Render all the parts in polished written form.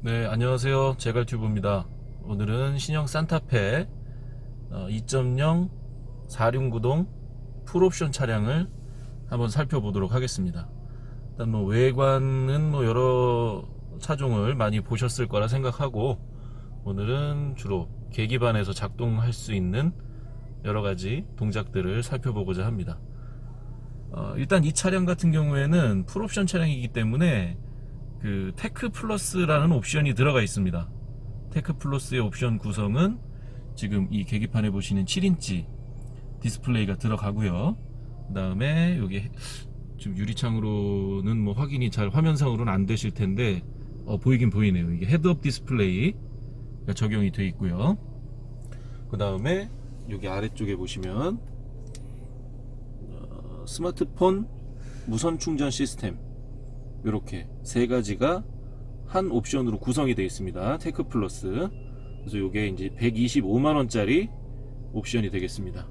네, 안녕하세요. 제갈튜브입니다. 오늘은 신형 산타페 2.0 4륜구동 풀옵션 차량을 한번 살펴보도록 하겠습니다. 일단 뭐 외관은 뭐 여러 차종을 많이 보셨을 거라 생각하고, 오늘은 주로 계기판에서 작동할 수 있는 여러 가지 동작들을 살펴보고자 합니다. 일단 이 차량 같은 경우에는 풀옵션 차량이기 때문에 그 테크 플러스라는 옵션이 들어가 있습니다. 테크 플러스의 옵션 구성은 지금 이 계기판에 보시는 7인치 디스플레이가 들어가고요. 그 다음에 여기 지금 유리창으로는 뭐 확인이 잘 화면상으로는 안 되실 텐데 보이긴 보이네요. 이게 헤드업 디스플레이가 적용이 되어 있고요. 그 다음에 여기 아래쪽에 보시면 스마트폰 무선 충전 시스템, 이렇게 세 가지가 한 옵션으로 구성이 되어 있습니다. 테크 플러스. 그래서 이게 이제 125만원짜리 옵션이 되겠습니다.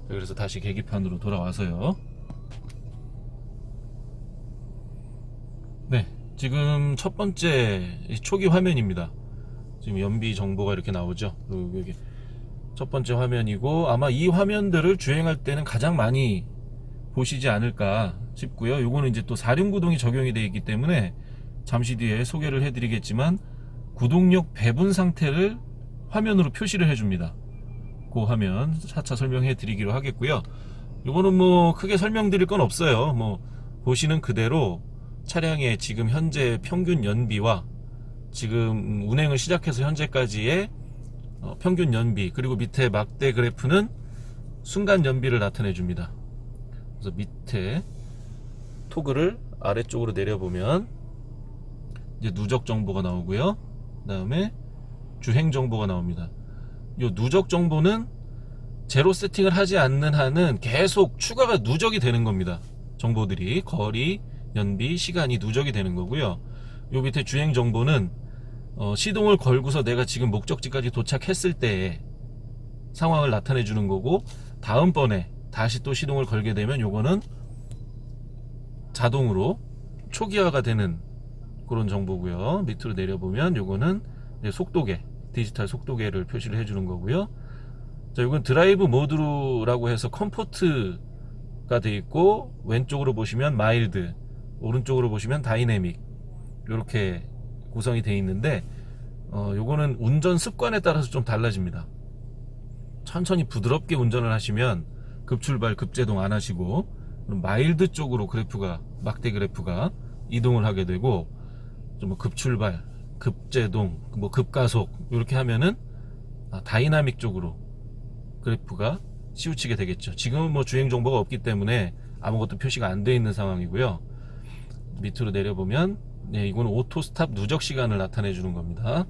그래서 다시 계기판으로 돌아와서요. 네, 지금 첫 번째 초기 화면입니다. 지금 연비 정보가 이렇게 나오죠. 여기 첫 번째 화면이고, 아마 이 화면들을 주행할 때는 가장 많이 보시지 않을까 싶고요. 요거는 이제 또 4륜구동이 적용이 되어 있기 때문에 잠시 뒤에 소개를 해드리겠지만, 구동력 배분 상태를 화면으로 표시를 해줍니다. 그 화면 차차 설명해 드리기로 하겠고요. 요거는 뭐 크게 설명드릴 건 없어요. 뭐 보시는 그대로 차량의 지금 현재 평균 연비와 지금 운행을 시작해서 현재까지의 평균 연비, 그리고 밑에 막대 그래프는 순간 연비를 나타내 줍니다. 그래서 밑에 토글을 아래쪽으로 내려보면 이제 누적 정보가 나오고요. 그 다음에 주행 정보가 나옵니다. 이 누적 정보는 제로 세팅을 하지 않는 한은 계속 추가가 누적이 되는 겁니다. 정보들이 거리, 연비, 시간이 누적이 되는 거고요. 요 밑에 주행 정보는 시동을 걸고서 내가 지금 목적지까지 도착했을 때의 상황을 나타내 주는 거고, 다음번에 다시 또 시동을 걸게 되면 요거는 자동으로 초기화가 되는 그런 정보고요. 밑으로 내려보면 요거는 속도계, 디지털 속도계를 표시를 해주는 거고요. 자, 이건 드라이브 모드라고 해서 컴포트가 되어 있고, 왼쪽으로 보시면 마일드, 오른쪽으로 보시면 다이내믹, 이렇게 구성이 되어 있는데, 요거는 운전 습관에 따라서 좀 달라집니다. 천천히 부드럽게 운전을 하시면 급출발, 급제동 안 하시고, 마일드 쪽으로 그래프가, 막대 그래프가 이동을 하게 되고, 좀 급출발, 급제동, 뭐 급가속 이렇게 하면은 다이나믹 쪽으로 그래프가 치우치게 되겠죠. 지금은 뭐 주행 정보가 없기 때문에 아무것도 표시가 안 되어 있는 상황이고요. 밑으로 내려보면 이거는 오토 스탑 누적 시간을 나타내 주는 겁니다.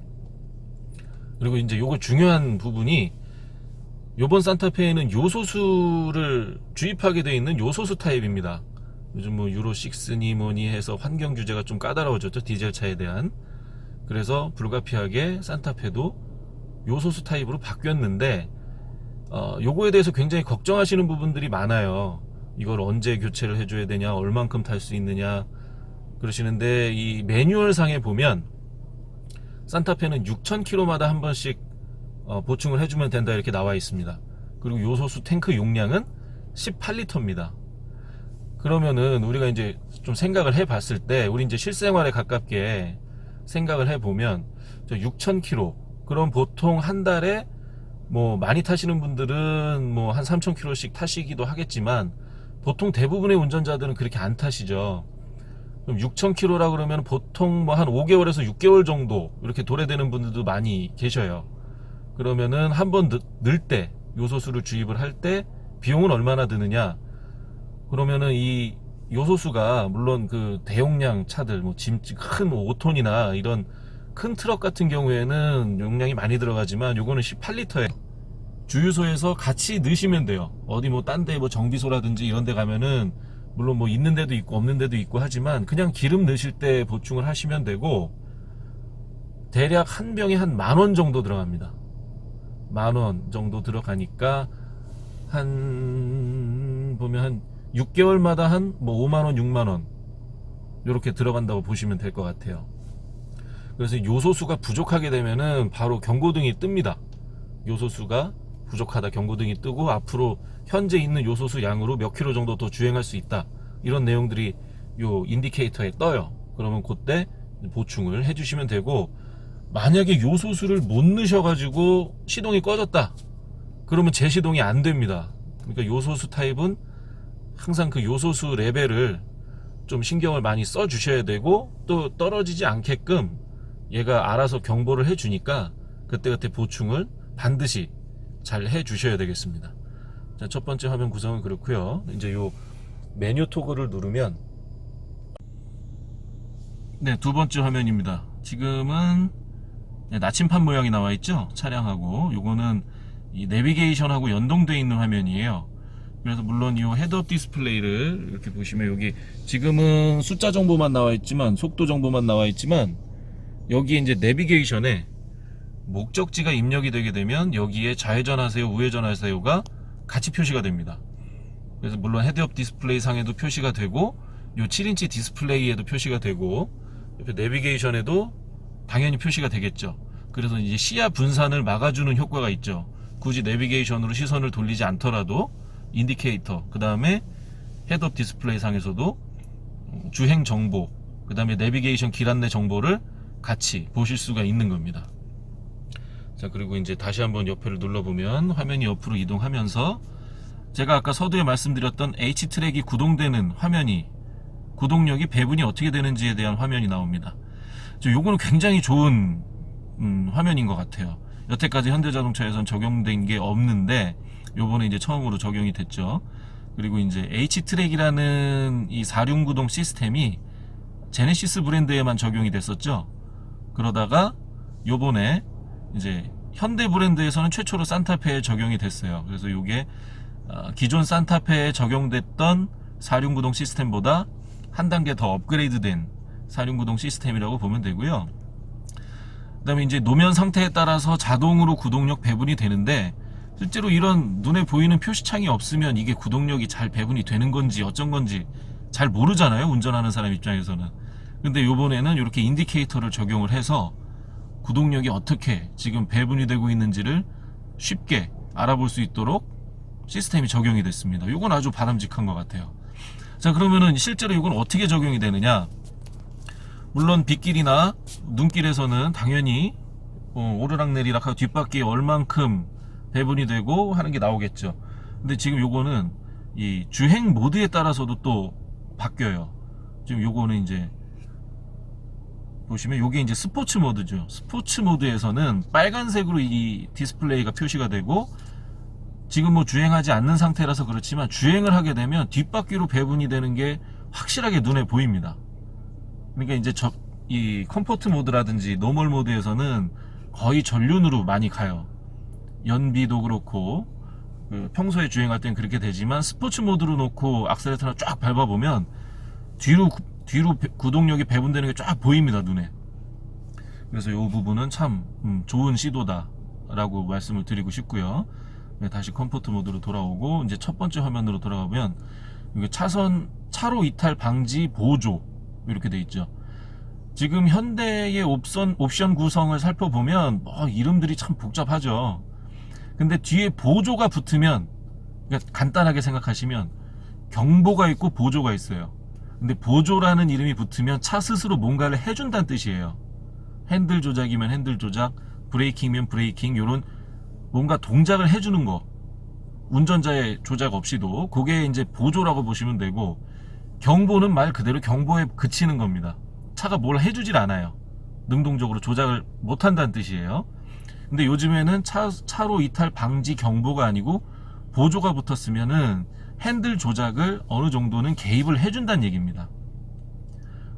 그리고 이제 요거 중요한 부분이, 요번 산타페에는 요소수를 주입하게 되어 있는 요소수 타입입니다. 요즘 뭐 유로6니 뭐니 해서 환경 규제가 좀 까다로워졌죠, 디젤 차에 대한. 그래서 불가피하게 산타페도 요소수 타입으로 바뀌었는데, 요거에 대해서 굉장히 걱정하시는 부분들이 많아요. 이걸 언제 교체를 해줘야 되냐, 얼만큼 탈 수 있느냐 그러시는데, 이 매뉴얼 상에 보면 산타페는 6,000km마다 한 번씩 보충을 해주면 된다, 이렇게 나와 있습니다. 그리고 요소수 탱크 용량은 18리터입니다. 그러면은 우리가 이제 좀 생각을 해 봤을 때, 우리 이제 실생활에 가깝게 생각을 해 보면, 6,000km, 그럼 보통 한 달에 뭐 많이 타시는 분들은 뭐 한 3,000km씩 타시기도 하겠지만, 보통 대부분의 운전자들은 그렇게 안 타시죠. 그럼 6,000km라 그러면 보통 뭐 한 5개월에서 6개월 정도 이렇게 도래되는 분들도 많이 계셔요. 그러면은 한번 넣을 때, 요소수를 주입을 할 때 비용은 얼마나 드느냐? 그러면은 이 요소수가, 물론 그 대용량 차들, 뭐 짐 큰 5톤이나 이런 큰 트럭 같은 경우에는 용량이 많이 들어가지만, 요거는 18리터에 주유소에서 같이 넣으시면 돼요. 어디 뭐 딴 데 뭐 정비소라든지 이런 데 가면은 물론 뭐 있는 데도 있고 없는 데도 있고 하지만, 그냥 기름 넣으실 때 보충을 하시면 되고, 대략 한 병에 한 10,000원 정도 들어갑니다. 10,000원 정도 들어가니까 보면 한 6개월마다 한 뭐 50,000원, 60,000원 이렇게 들어간다고 보시면 될 것 같아요. 그래서 요소수가 부족하게 되면은 바로 경고등이 뜹니다. 요소수가 부족하다 경고등이 뜨고 앞으로 현재 있는 요소수 양으로 몇 킬로 정도 더 주행할 수 있다, 이런 내용들이 요 인디케이터에 떠요. 그러면 그때 보충을 해주시면 되고, 만약에 요소수를 못 넣으셔가지고 시동이 꺼졌다 그러면 재시동이 안 됩니다. 그러니까 요소수 타입은 항상 그 요소수 레벨을 좀 신경을 많이 써 주셔야 되고, 또 떨어지지 않게끔 얘가 알아서 경보를 해 주니까 그때그때 보충을 반드시 잘 해 주셔야 되겠습니다. 자, 첫 번째 화면 구성은 그렇고요. 이제 요 메뉴 토글을 누르면, 네, 두 번째 화면입니다. 지금은 나침판 모양이 나와 있죠, 차량하고. 요거는 이 내비게이션하고 연동되어 있는 화면이에요. 그래서 물론 이 헤드업 디스플레이를 이렇게 보시면, 여기 지금은 숫자 정보만 나와 있지만, 속도 정보만 나와 있지만, 여기에 이제 내비게이션에 목적지가 입력이 되게 되면 여기에 좌회전하세요, 우회전하세요가 같이 표시가 됩니다. 그래서 물론 헤드업 디스플레이 상에도 표시가 되고, 요 7인치 디스플레이에도 표시가 되고, 옆에 내비게이션에도 당연히 표시가 되겠죠. 그래서 이제 시야 분산을 막아주는 효과가 있죠. 굳이 내비게이션으로 시선을 돌리지 않더라도 인디케이터, 그 다음에 헤드업 디스플레이 상에서도 주행 정보, 그 다음에 내비게이션 길 안내 정보를 같이 보실 수가 있는 겁니다. 자, 그리고 이제 다시 한번 옆에를 눌러보면 화면이 옆으로 이동하면서 제가 아까 서두에 말씀드렸던 H트랙이 구동되는 화면이, 구동력이 배분이 어떻게 되는지에 대한 화면이 나옵니다. 요거는 굉장히 좋은 화면인 것 같아요. 여태까지 현대자동차에선 적용된 게 없는데 요번에 이제 처음으로 적용이 됐죠. 그리고 이제 H트랙이라는 이 4륜구동 시스템이 제네시스 브랜드에만 적용이 됐었죠. 그러다가 요번에 이제 현대 브랜드에서는 최초로 산타페에 적용이 됐어요. 그래서 요게 기존 산타페에 적용됐던 4륜구동 시스템보다 한 단계 더 업그레이드된 4륜구동 시스템이라고 보면 되고요. 그 다음에 이제 노면 상태에 따라서 자동으로 구동력 배분이 되는데, 실제로 이런 눈에 보이는 표시창이 없으면 이게 구동력이 잘 배분이 되는 건지 어쩐 건지 잘 모르잖아요, 운전하는 사람 입장에서는. 근데 요번에는 이렇게 인디케이터를 적용을 해서 구동력이 어떻게 지금 배분이 되고 있는지를 쉽게 알아볼 수 있도록 시스템이 적용이 됐습니다. 이건 아주 바람직한 것 같아요. 자, 그러면은 실제로 이건 어떻게 적용이 되느냐. 물론 빗길이나 눈길에서는 당연히 오르락내리락 하고 뒷바퀴에 얼만큼 배분이 되고 하는 게 나오겠죠. 근데 지금 요거는 이 주행 모드에 따라서도 또 바뀌어요. 지금 요거는 이제 보시면 요게 이제 스포츠 모드죠. 스포츠 모드에서는 빨간색으로 이 디스플레이가 표시가 되고, 지금 뭐 주행하지 않는 상태라서 그렇지만 주행을 하게 되면 뒷바퀴로 배분이 되는 게 확실하게 눈에 보입니다. 그러니까 이제 이 컴포트 모드라든지 노멀 모드에서는 거의 전륜으로 많이 가요. 연비도 그렇고 평소에 주행할 땐 그렇게 되지만, 스포츠 모드로 놓고 악셀레터를 쫙 밟아보면 뒤로 구동력이 배분되는 게 쫙 보입니다, 눈에. 그래서 이 부분은 참 좋은 시도다 라고 말씀을 드리고 싶고요. 네, 다시 컴포트 모드로 돌아오고 이제 첫 번째 화면으로 돌아가면 차로 이탈 방지 보조 이렇게 돼 있죠. 지금 현대의 옵션 구성을 살펴보면 이름들이 참 복잡하죠. 근데 뒤에 보조가 붙으면, 그러니까 간단하게 생각하시면 경보가 있고 보조가 있어요. 근데 보조라는 이름이 붙으면 차 스스로 뭔가를 해준다는 뜻이에요. 핸들 조작이면 핸들 조작, 브레이킹이면 브레이킹, 요런 뭔가 동작을 해주는 거, 운전자의 조작 없이도, 그게 이제 보조라고 보시면 되고, 경보는 말 그대로 경보에 그치는 겁니다. 차가 뭘 해주질 않아요. 능동적으로 조작을 못한다는 뜻이에요. 근데 요즘에는 차로 이탈 방지 경보가 아니고 보조가 붙었으면은 핸들 조작을 어느 정도는 개입을 해준다는 얘기입니다.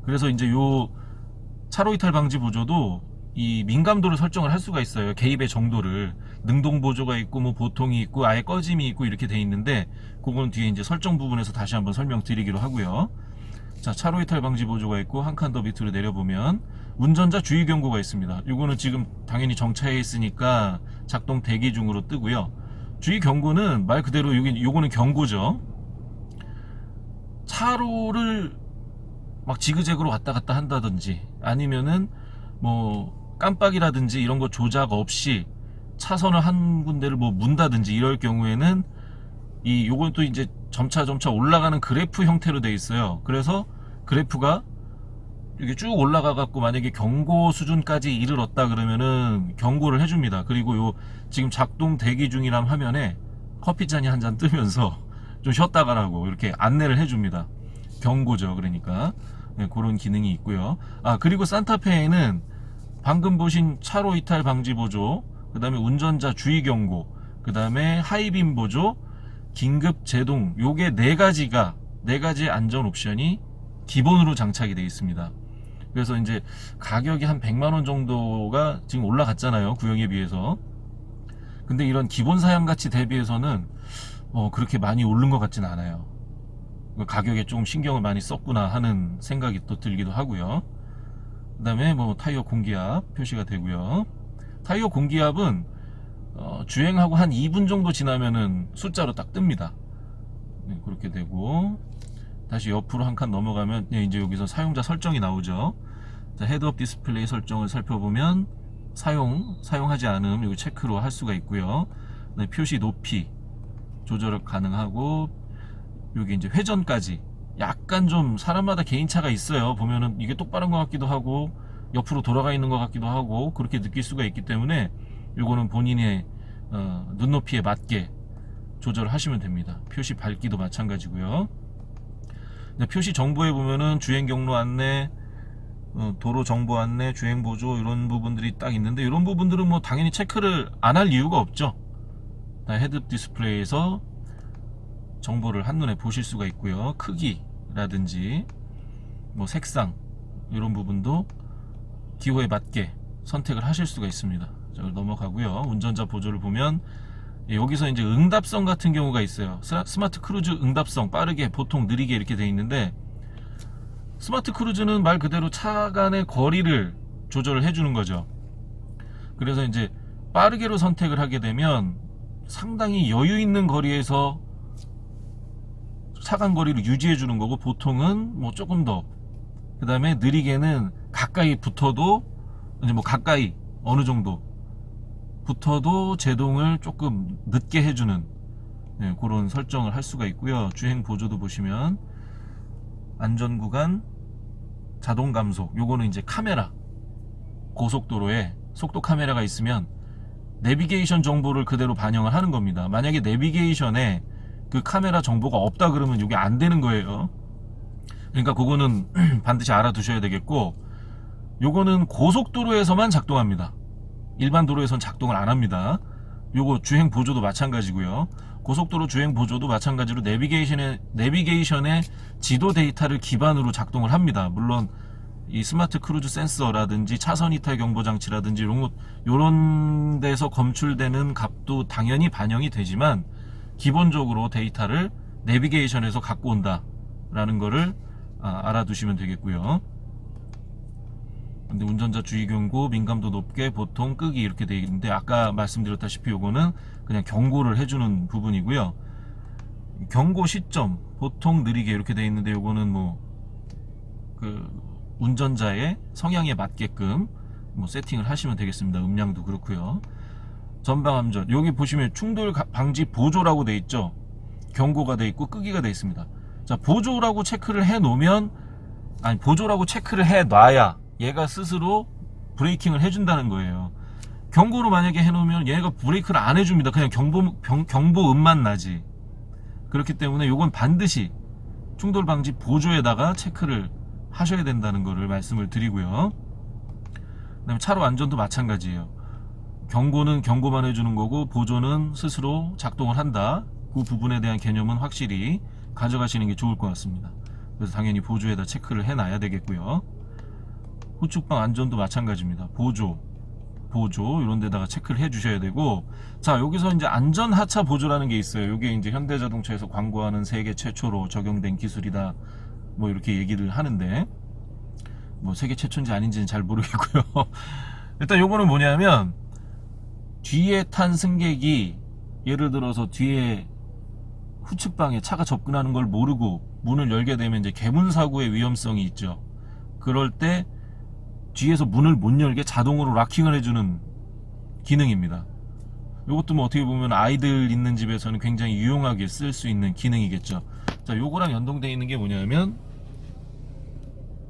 그래서 이제 요 차로 이탈 방지 보조도 이 민감도를 설정을 할 수가 있어요. 개입의 정도를. 능동 보조가 있고 뭐 보통이 있고 아예 꺼짐이 있고 이렇게 돼 있는데, 그건 뒤에 이제 설정 부분에서 다시 한번 설명드리기로 하고요. 자, 차로 이탈 방지 보조가 있고 한 칸 더 밑으로 내려보면 운전자 주의 경고가 있습니다. 이거는 지금 당연히 정차해 있으니까 작동 대기 중으로 뜨고요. 주의 경고는 말 그대로 요거는 경고죠. 차로를 막 지그재그로 왔다 갔다 한다든지, 아니면은 뭐 깜빡이라든지 이런 거 조작 없이 차선을 한 군데를 뭐 문다든지 이럴 경우에는 요건 또 이제 점차 올라가는 그래프 형태로 돼 있어요. 그래서 그래프가 이게 쭉 올라가 갖고 만약에 경고 수준까지 이르렀다 그러면은 경고를 해줍니다. 그리고 요 지금 작동 대기 중이란 화면에 커피잔이 한 잔 뜨면서 좀 쉬었다 가라고 이렇게 안내를 해줍니다. 경고죠. 그러니까 네, 그런 기능이 있고요. 그리고 산타페에는 방금 보신 차로 이탈 방지 보조, 그 다음에 운전자 주의 경고, 그 다음에 하이빔 보조, 긴급 제동, 요게 네 가지의 안전 옵션이 기본으로 장착이 되어 있습니다. 그래서 이제 가격이 한 100만원 정도가 지금 올라갔잖아요, 구형에 비해서. 근데 이런 기본 사양 가치 대비해서는 그렇게 많이 오른 것 같진 않아요. 가격에 좀 신경을 많이 썼구나 하는 생각이 또 들기도 하고요. 그 다음에 뭐 타이어 공기압 표시가 되고요. 타이어 공기압은 주행하고 한 2분 정도 지나면은 숫자로 딱 뜹니다. 네, 그렇게 되고, 다시 옆으로 한 칸 넘어가면 이제 여기서 사용자 설정이 나오죠. 자, 헤드업 디스플레이 설정을 살펴보면 사용하지 않음 여기 체크로 할 수가 있고요. 네, 표시 높이 조절 가능하고, 여기 이제 회전까지 약간 좀 사람마다 개인차가 있어요. 보면은 이게 똑바른 것 같기도 하고 옆으로 돌아가 있는 것 같기도 하고 그렇게 느낄 수가 있기 때문에 요거는 본인의 눈높이에 맞게 조절을 하시면 됩니다. 표시 밝기도 마찬가지고요. 표시 정보에 보면은 주행 경로 안내, 도로 정보 안내, 주행 보조 이런 부분들이 딱 있는데, 이런 부분들은 뭐 당연히 체크를 안 할 이유가 없죠. 헤드업 디스플레이에서 정보를 한눈에 보실 수가 있고요. 크기라든지 뭐 색상 이런 부분도 기호에 맞게 선택을 하실 수가 있습니다. 자, 넘어가고요. 운전자 보조를 보면 여기서 이제 응답성 같은 경우가 있어요. 스마트 크루즈 응답성, 빠르게, 보통, 느리게 이렇게 되어 있는데, 스마트 크루즈는 말 그대로 차 간의 거리를 조절을 해주는 거죠. 그래서 이제 빠르게로 선택을 하게 되면 상당히 여유 있는 거리에서 차 간 거리를 유지해 주는 거고, 보통은 뭐 조금 더, 그 다음에 느리게는 가까이 붙어도 이제 뭐 가까이 어느 정도 붙어도 제동을 조금 늦게 해주는, 네, 그런 설정을 할 수가 있고요. 주행 보조도 보시면 안전구간, 자동 감속, 요거는 이제 카메라, 고속도로에 속도 카메라가 있으면 내비게이션 정보를 그대로 반영을 하는 겁니다. 만약에 내비게이션에 그 카메라 정보가 없다 그러면 이게 안 되는 거예요. 그러니까 그거는 반드시 알아두셔야 되겠고, 요거는 고속도로에서만 작동합니다. 일반 도로에선 작동을 안 합니다. 요거 주행 보조도 마찬가지고요. 고속도로 주행 보조도 마찬가지로 내비게이션의 지도 데이터를 기반으로 작동을 합니다. 물론 이 스마트 크루즈 센서라든지 차선 이탈 경보 장치라든지 요런 데서 검출되는 값도 당연히 반영이 되지만, 기본적으로 데이터를 내비게이션에서 갖고 온다 라는 거를 알아두시면 되겠고요. 근데 운전자 주의 경고, 민감도 높게, 보통, 끄기 이렇게 되어 있는데, 아까 말씀드렸다시피 요거는 그냥 경고를 해주는 부분이고요. 경고 시점, 보통, 느리게 이렇게 되어 있는데, 요거는 뭐 그 운전자의 성향에 맞게끔 뭐 세팅을 하시면 되겠습니다. 음량도 그렇고요. 전방 암전, 여기 보시면 충돌 방지 보조라고 되어 있죠. 경고가 되어 있고 끄기가 되어 있습니다. 자, 보조라고 체크를 해 놓으면, 보조라고 체크를 해 놔야 얘가 스스로 브레이킹을 해준다는 거예요. 경고로 만약에 해놓으면 얘가 브레이크를 안 해줍니다. 그냥 경보음만 나지. 그렇기 때문에 이건 반드시 충돌 방지 보조에다가 체크를 하셔야 된다는 거를 말씀을 드리고요. 그다음에 차로 안전도 마찬가지예요. 경고는 경고만 해주는 거고, 보조는 스스로 작동을 한다. 그 부분에 대한 개념은 확실히 가져가시는 게 좋을 것 같습니다. 그래서 당연히 보조에다 체크를 해놔야 되겠고요. 후측방 안전도 마찬가지입니다. 보조 이런 데다가 체크를 해 주셔야 되고, 자, 여기서 이제 안전 하차 보조라는 게 있어요. 이게 이제 현대자동차에서 광고하는 세계 최초로 적용된 기술이다, 뭐 이렇게 얘기를 하는데, 뭐 세계 최초인지 아닌지는 잘 모르겠고요. 일단 요거는 뭐냐면, 뒤에 탄 승객이 예를 들어서 뒤에 후측방에 차가 접근하는 걸 모르고 문을 열게 되면 이제 개문 사고의 위험성이 있죠. 그럴 때 뒤에서 문을 못 열게 자동으로 락킹을 해주는 기능입니다. 이것도 뭐 어떻게 보면 아이들 있는 집에서는 굉장히 유용하게 쓸 수 있는 기능이겠죠. 자, 요거랑 연동되어 있는 게 뭐냐면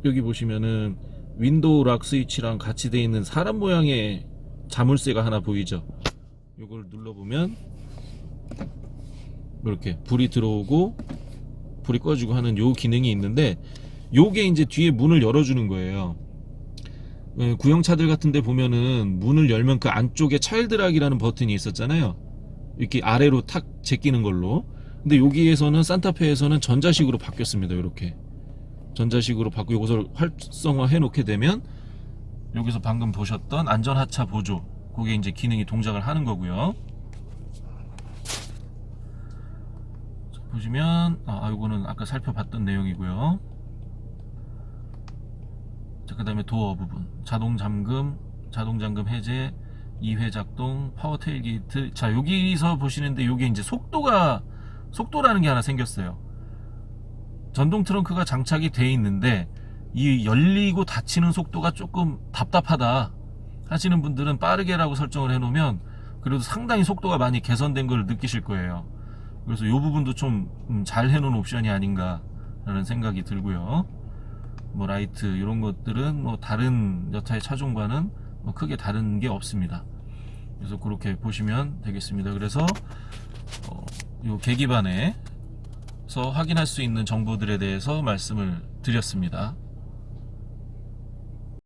여기 보시면은 윈도우 락 스위치랑 같이 되어 있는 사람 모양의 자물쇠가 하나 보이죠. 요걸 눌러보면 이렇게 불이 들어오고 불이 꺼지고 하는 요 기능이 있는데, 요게 이제 뒤에 문을 열어주는 거예요. 구형차들 같은 데 보면은 문을 열면 그 안쪽에 차일드락이라는 버튼이 있었잖아요. 이렇게 아래로 탁 제끼는 걸로. 근데 여기에서는 산타페에서는 전자식으로 바뀌었습니다. 이렇게 전자식으로 바꾸고 이것을 활성화해 놓게 되면 여기서 방금 보셨던 안전하차 보조, 그게 이제 기능이 동작을 하는 거고요. 자, 보시면 이거는 아까 살펴봤던 내용이고요. 자, 그 다음에 도어 부분, 자동 잠금 해제, 2회 작동, 파워 테일게이트. 자, 여기서 보시는데 요게 이제 속도라는 게 하나 생겼어요. 전동 트렁크가 장착이 돼 있는데 이 열리고 닫히는 속도가 조금 답답하다 하시는 분들은 빠르게라고 설정을 해 놓으면 그래도 상당히 속도가 많이 개선된 걸 느끼실 거예요. 그래서 이 부분도 좀 잘 해놓은 옵션이 아닌가 라는 생각이 들고요. 뭐 라이트 이런 것들은 뭐 다른 여타의 차종과는 뭐 크게 다른 게 없습니다. 그래서 그렇게 보시면 되겠습니다. 그래서 이 계기판에서 확인할 수 있는 정보들에 대해서 말씀을 드렸습니다.